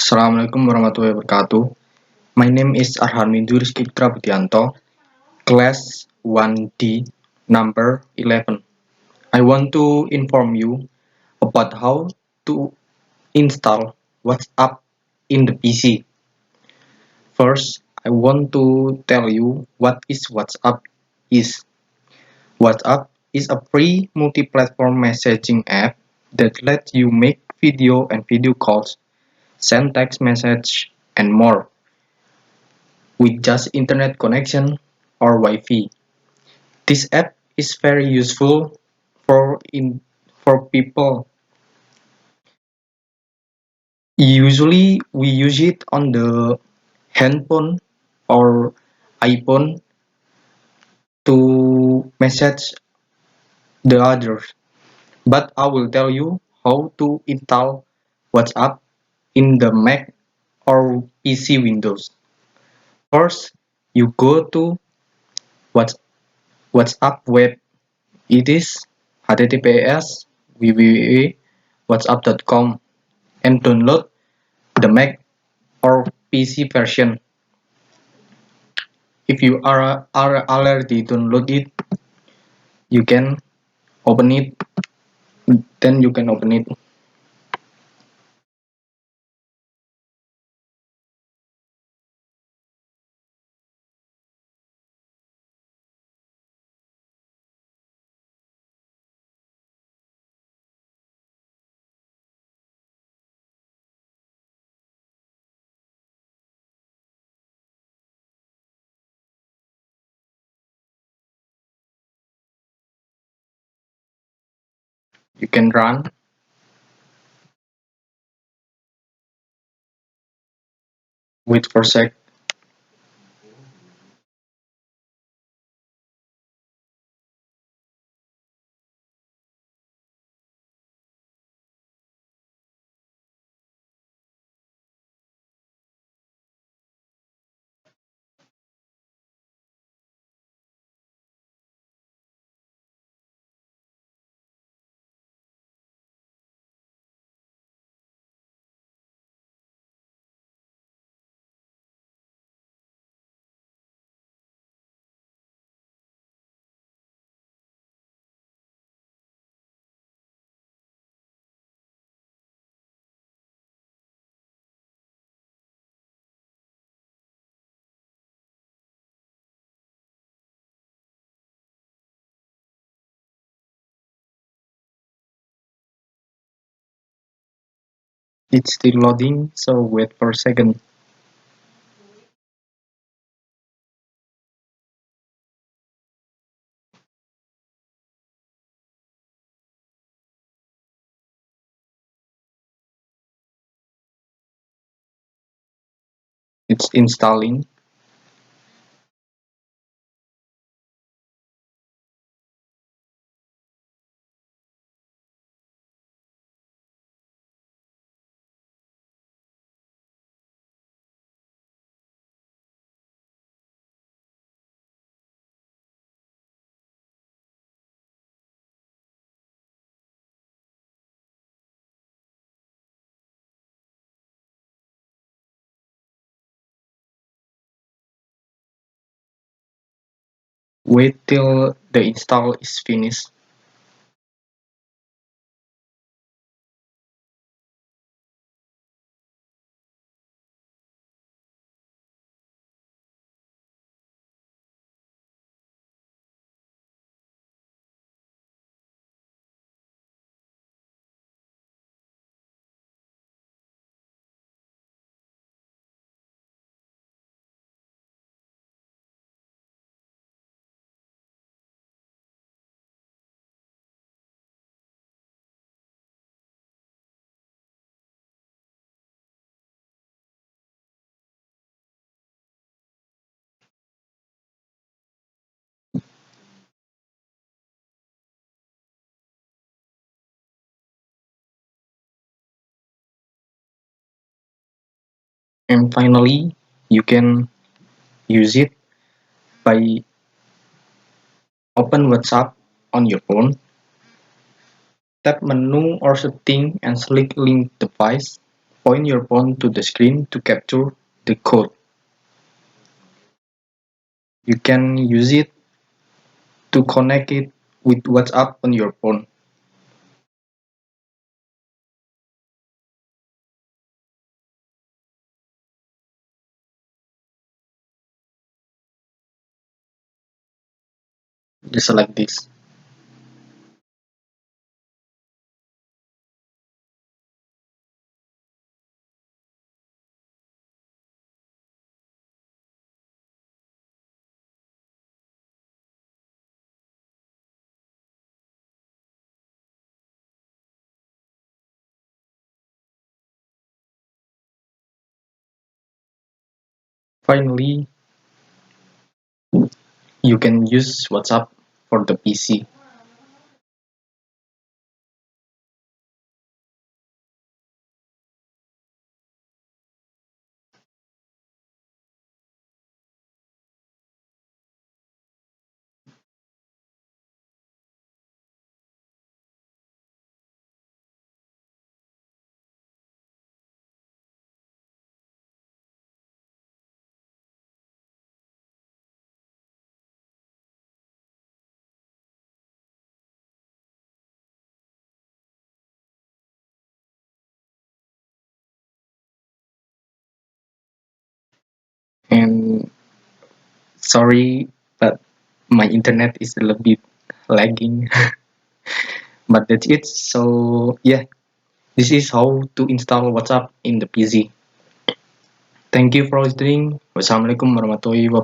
Assalamualaikum warahmatullahi wabarakatuh. My name is Arhan Mindu Rizky Putra Budianto, class 1D, number 11. I want to inform you about how to install WhatsApp in the PC. First, I want to tell you what is WhatsApp is. WhatsApp is a free multi-platform messaging app that lets you make video calls, send text message, and more with just internet connection or Wi-Fi. This app is very useful for for people. Usually we use it on the handphone or iPhone to message the others. But I will tell you how to install WhatsApp in the Mac or PC Windows. First, you go to WhatsApp web. It is https www.whatsapp.com and download the Mac or PC version. If you are already download it, you can open it. Then you can open it. You can run. Wait for a sec. It's still loading, so wait for a second. It's installing. Wait till the install is finished. And finally, you can use it by open WhatsApp on your phone, tap menu or setting and select link device. Point your phone to the screen to capture the code. You can use it to connect it with WhatsApp on your phone. Just like this. Finally, you can use WhatsApp for the PC. And sorry, but my internet is a little bit lagging. But that's it. So yeah, this is how to install WhatsApp in the PC. Thank you for listening. Wassalamualaikum warahmatullahi wabarakatuh.